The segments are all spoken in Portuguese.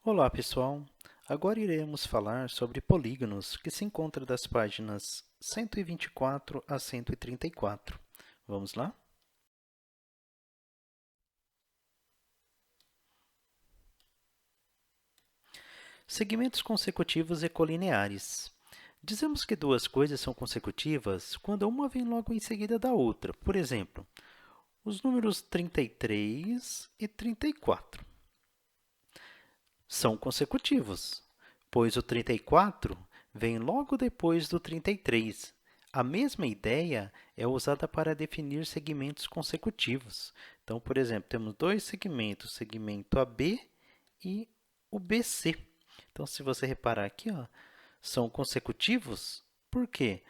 Olá, pessoal! Agora iremos falar sobre polígonos, que se encontra das páginas 124 a 134. Vamos lá? Segmentos consecutivos e colineares. Dizemos que duas coisas são consecutivas quando uma vem logo em seguida da outra. Por exemplo, os números 33 e 34 são consecutivos, pois o 34 vem logo depois do 33. A mesma ideia é usada para definir segmentos consecutivos. Então, por exemplo, temos dois segmentos, o segmento AB e o BC. Então, se você reparar aqui, ó, são consecutivos, por quê?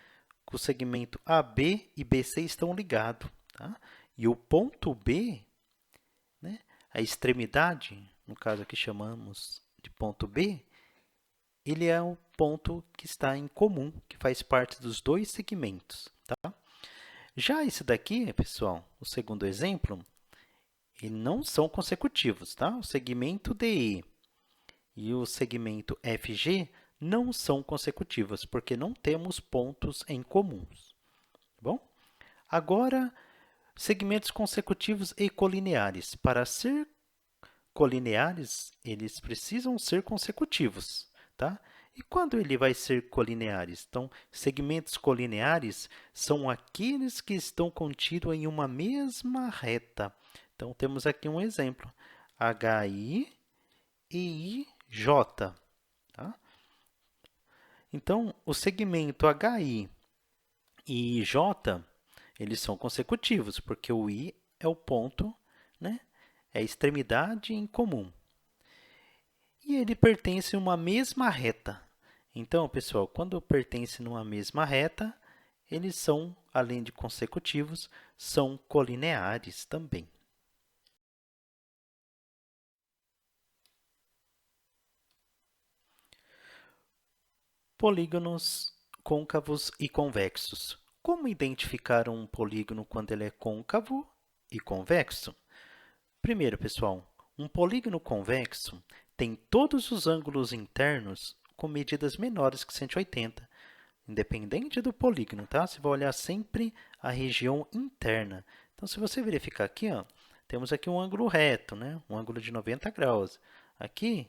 O segmento AB e BC estão ligados, tá? E o ponto B, né, a extremidade, no caso aqui chamamos de ponto B, ele é um ponto que está em comum, que faz parte dos dois segmentos, tá? Já esse daqui, pessoal, o segundo exemplo, eles não são consecutivos, tá? O segmento DE e o segmento FG não são consecutivos, porque não temos pontos em comuns, tá bom? Agora, segmentos consecutivos e colineares. Para ser colineares, eles precisam ser consecutivos, tá? E quando ele vai ser colineares? Então, segmentos colineares são aqueles que estão contidos em uma mesma reta. Então, temos aqui um exemplo, HI e IJ. Tá? Então, o segmento HI e IJ, eles são consecutivos, porque o I é o ponto, né? É a extremidade em comum. E ele pertence a uma mesma reta. Então, pessoal, quando pertence numa mesma reta, eles são, além de consecutivos, são colineares também. Polígonos côncavos e convexos. Como identificar um polígono quando ele é côncavo e convexo? Primeiro, pessoal, um polígono convexo tem todos os ângulos internos com medidas menores que 180, independente do polígono, tá? Você vai olhar sempre a região interna. Então, se você verificar aqui, ó, temos aqui um ângulo reto, né? Um ângulo de 90 graus. Aqui,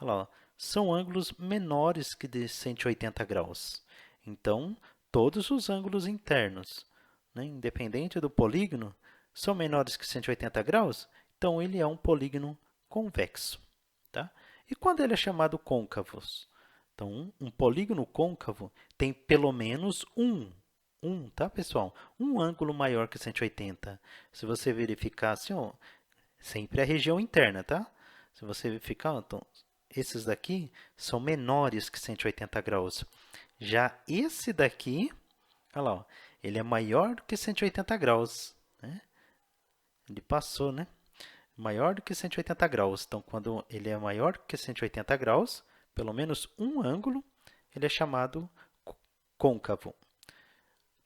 olha lá, ó, são ângulos menores que de 180 graus. Então, todos os ângulos internos, né, independente do polígono, são menores que 180 graus, então ele é um polígono convexo. Tá? E quando ele é chamado côncavo? Então, um polígono côncavo tem pelo menos tá, pessoal? Um ângulo maior que 180. Se você verificar assim, ó, sempre a região interna, tá? Se você verificar, então, esses daqui são menores que 180 graus. Já esse daqui, olha lá, ó, ele é maior do que 180 graus, né? Ele passou, né? Maior do que 180 graus. Então, quando ele é maior que 180 graus, pelo menos um ângulo, ele é chamado côncavo.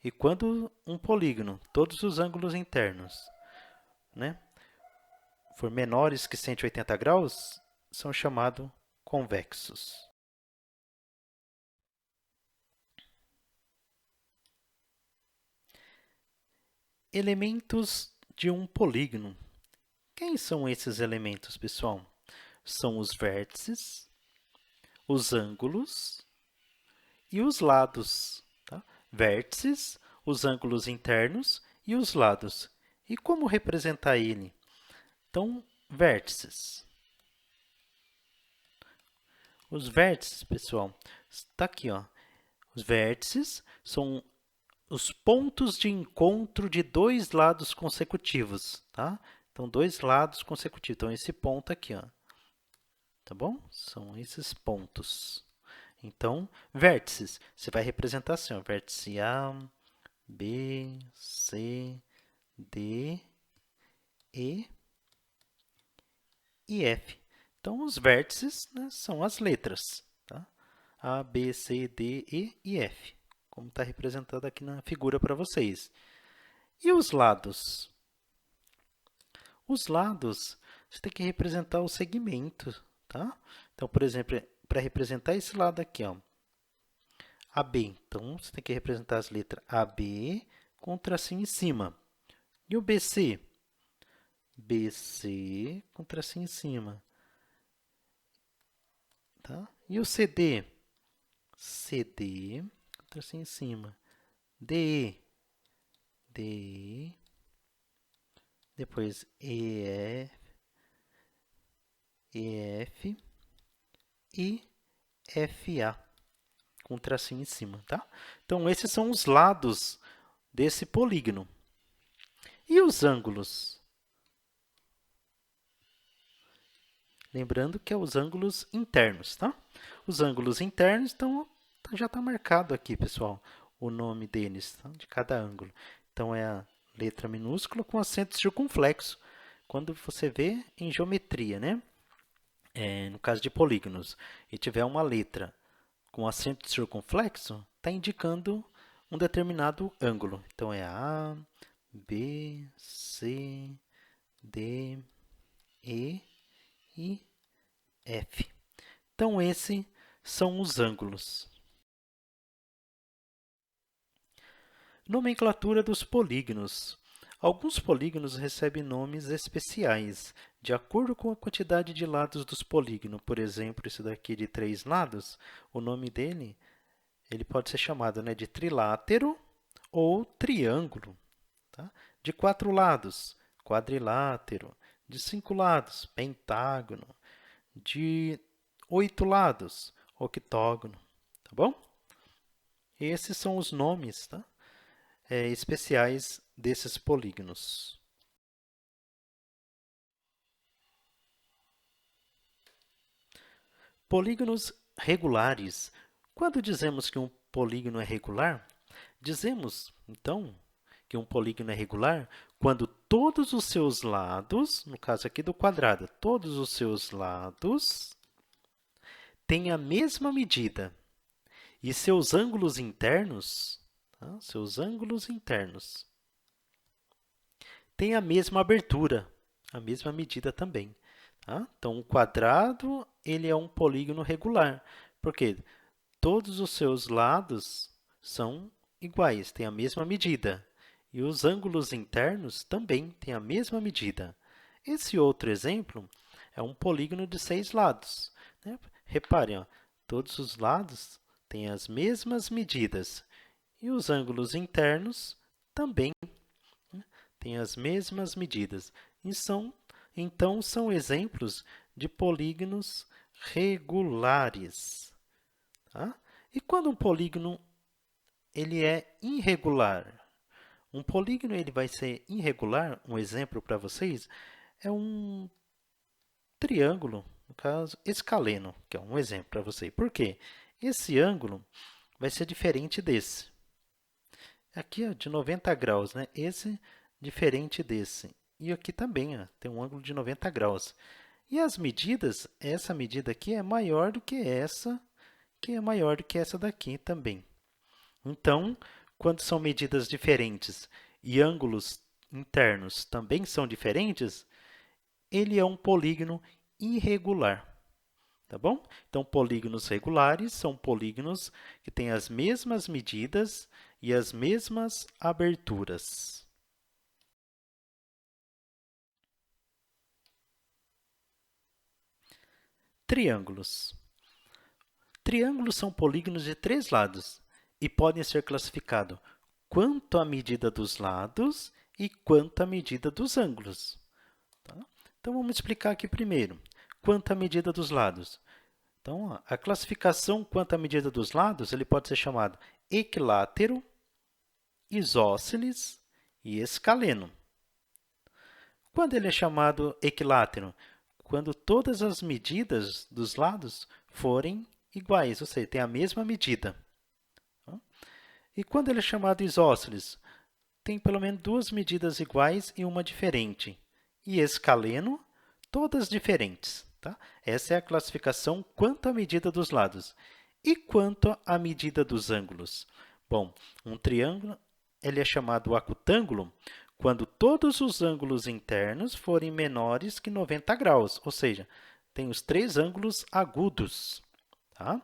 E quando um polígono, todos os ângulos internos, né, for menores que 180 graus, são chamados convexos. Elementos de um polígono. Quem são esses elementos, pessoal? São os vértices, os ângulos e os lados. Tá? Vértices, os ângulos internos e os lados. E como representar ele? Então, vértices. Os vértices, pessoal, está aqui, ó. Os vértices são os pontos de encontro de dois lados consecutivos, tá? Então, dois lados consecutivos. Então, esse ponto aqui, ó. Tá bom? São esses pontos. Então, vértices, você vai representar assim, ó, vértice A, B, C, D, E e F. Então, os vértices, né, são as letras, tá? A, B, C, D, E e F, como está representado aqui na figura para vocês. E os lados? Os lados, você tem que representar o segmento, tá? Então, por exemplo, para representar esse lado aqui, ó, AB. Então, você tem que representar as letras AB com um tracinho em cima. E o BC? BC com tracinho em cima. Tá? E o CD? CD com tracinho em cima. DE? DE. Depois EF. EF. E FA com tracinho em cima, tá? Então, esses são os lados desse polígono. E os ângulos? Lembrando que é os ângulos internos, tá? Os ângulos internos, então, já está marcado aqui, pessoal, o nome deles, tá? De cada ângulo. Então, é a letra minúscula com acento circunflexo, quando você vê em geometria, né? No caso de polígonos, e tiver uma letra com acento circunflexo, está indicando um determinado ângulo. Então, é A, B, C, D, E e F. Então, esses são os ângulos. Nomenclatura dos polígonos. Alguns polígonos recebem nomes especiais, de acordo com a quantidade de lados dos polígonos. Por exemplo, esse daqui de 3 lados, o nome dele ele pode ser chamado, né, de trilátero ou triângulo. Tá? De 4 lados, quadrilátero. De 5 lados, pentágono. De 8 lados, octógono. Tá bom? Esses são os nomes, tá? Especiais desses polígonos. Polígonos regulares. Quando dizemos que um polígono é regular, dizemos, então, que um polígono é regular quando todos os seus lados, no caso aqui do quadrado, todos os seus lados têm a mesma medida e seus ângulos internos, tá? Seus ângulos internos têm a mesma abertura, a mesma medida também. Tá? Então, o quadrado ele é um polígono regular, porque todos os seus lados são iguais, têm a mesma medida. E os ângulos internos também têm a mesma medida. Esse outro exemplo é um polígono de 6 lados. Né? Reparem, ó, todos os lados têm as mesmas medidas. E os ângulos internos também, né, têm as mesmas medidas. Então, são exemplos de polígonos regulares. Tá? E quando um polígono ele é irregular? Um polígono ele vai ser irregular, um exemplo para vocês, é um triângulo, no caso, escaleno, que é um exemplo para você. Por quê? Esse ângulo vai ser diferente desse. Aqui, ó, de 90 graus, né? Esse diferente desse. E aqui também, ó, tem um ângulo de 90 graus. E as medidas, essa medida aqui é maior do que essa, que é maior do que essa daqui também. Então, quando são medidas diferentes e ângulos internos também são diferentes, ele é um polígono irregular. Tá bom? Então, polígonos regulares são polígonos que têm as mesmas medidas e as mesmas aberturas. Triângulos. Triângulos são polígonos de 3 lados e podem ser classificados quanto à medida dos lados e quanto à medida dos ângulos. Tá? Então, vamos explicar aqui primeiro. Quanto à medida dos lados. Então, a classificação quanto à medida dos lados ele pode ser chamado equilátero, isósceles e escaleno. Quando ele é chamado equilátero? Quando todas as medidas dos lados forem iguais, ou seja, tem a mesma medida. E quando ele é chamado isósceles? Tem pelo menos 2 medidas iguais e uma diferente. E escaleno, todas diferentes. Tá? Essa é a classificação quanto à medida dos lados. E quanto à medida dos ângulos? Bom, um triângulo ele é chamado acutângulo quando todos os ângulos internos forem menores que 90 graus, ou seja, tem os três ângulos agudos. Tá?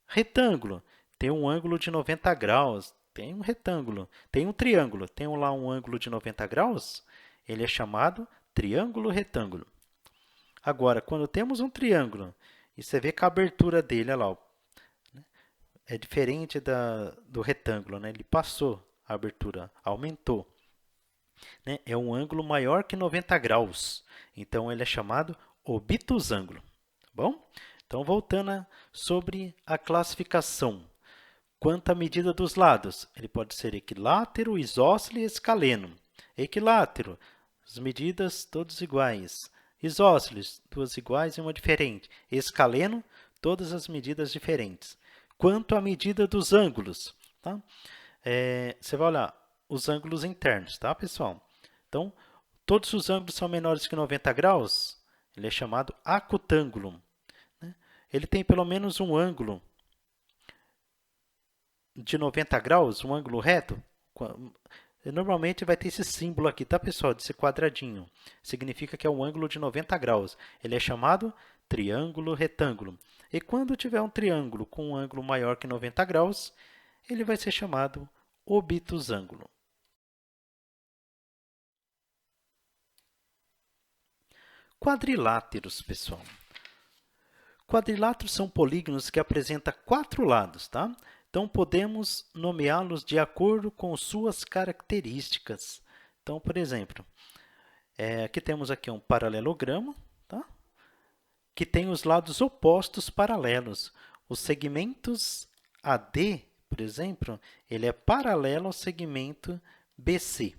Retângulo, tem um ângulo de 90 graus, tem um retângulo. Tem um triângulo, tem lá um ângulo de 90 graus, ele é chamado triângulo retângulo. Agora, quando temos um triângulo, e você vê que a abertura dele, olha lá, é diferente do retângulo, né? Ele passou a abertura, aumentou. Né? É um ângulo maior que 90 graus, então ele é chamado obtusângulo. Tá bom? Então, voltando sobre a classificação. Quanto à medida dos lados, ele pode ser equilátero, isósceles e escaleno. Equilátero, as medidas todas iguais. Isósceles, duas iguais e uma diferente. Escaleno, todas as medidas diferentes. Quanto à medida dos ângulos, tá? Você vai olhar os ângulos internos, tá, pessoal? Então, todos os ângulos são menores que 90 graus, ele é chamado acutângulo. Né? Ele tem pelo menos um ângulo de 90 graus, um ângulo reto. Normalmente vai ter esse símbolo aqui, tá, pessoal? Desse quadradinho. Significa que é um ângulo de 90 graus. Ele é chamado triângulo retângulo. E quando tiver um triângulo com um ângulo maior que 90 graus, ele vai ser chamado obtusângulo. Quadriláteros, pessoal. Quadriláteros são polígonos que apresentam 4 lados, tá? Então, podemos nomeá-los de acordo com suas características. Então, por exemplo, aqui temos aqui um paralelogramo, tá? Que tem os lados opostos paralelos. Os segmentos AD, por exemplo, ele é paralelo ao segmento BC.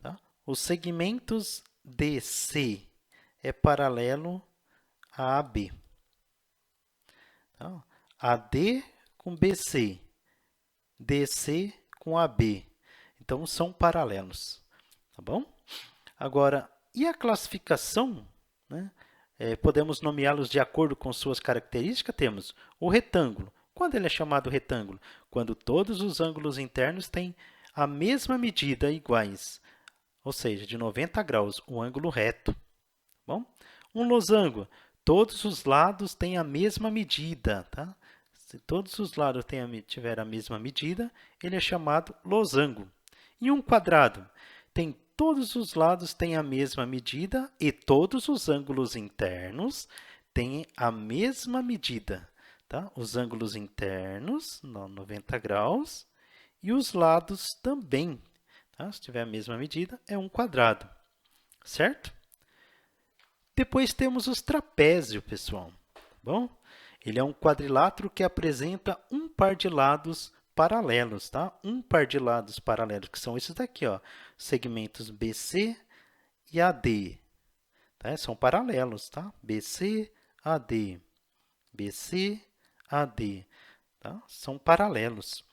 Tá? Os segmentos DC é paralelo a AB. Tá? AD com BC, DC com AB. Então, são paralelos. Tá bom? Agora, e a classificação? Né? Podemos nomeá-los de acordo com suas características. Temos o retângulo. Quando ele é chamado retângulo? Quando todos os ângulos internos têm a mesma medida, iguais. Ou seja, de 90 graus, um ângulo reto. Bom? Um losango. Todos os lados têm a mesma medida. Tá? Se todos os lados tiverem a mesma medida, ele é chamado losango. E um quadrado? Todos os lados têm a mesma medida e todos os ângulos internos têm a mesma medida. Tá? Os ângulos internos, 90 graus, e os lados também. Tá? Se tiver a mesma medida, é um quadrado. Certo? Depois temos os trapézios, pessoal. Bom, ele é um quadrilátero que apresenta um par de lados paralelos, tá? Um par de lados paralelos, que são esses daqui, ó, segmentos BC e AD. Tá? São paralelos, tá? BC, AD. BC, AD. Tá? São paralelos.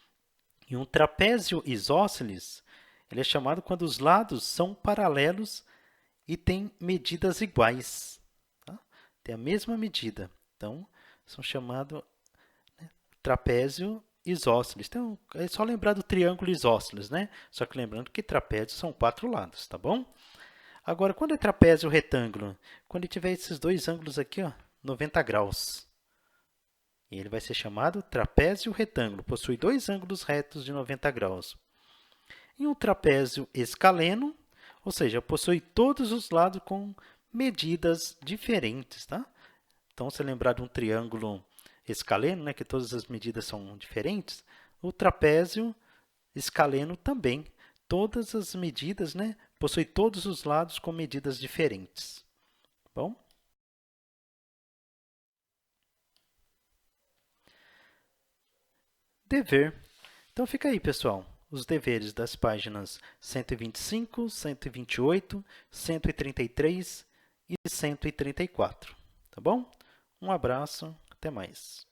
E um trapézio isósceles, ele é chamado quando os lados são paralelos e têm medidas iguais. Tá? Tem a mesma medida. Então, são chamados, né, trapézio isósceles. Então, é só lembrar do triângulo isósceles, né? Só que lembrando que trapézio são 4 lados, tá bom? Agora, quando é trapézio retângulo? Quando ele tiver esses dois ângulos aqui, ó, 90 graus. E ele vai ser chamado trapézio retângulo. Possui dois ângulos retos de 90 graus. E um trapézio escaleno, ou seja, possui todos os lados com medidas diferentes, tá? Então, se lembrar de um triângulo escaleno, né, que todas as medidas são diferentes, o trapézio escaleno também. Todas as medidas, né, possui todos os lados com medidas diferentes. Bom? Dever. Então, fica aí, pessoal, os deveres das páginas 125, 128, 133 e 134. Tá bom? Um abraço, até mais.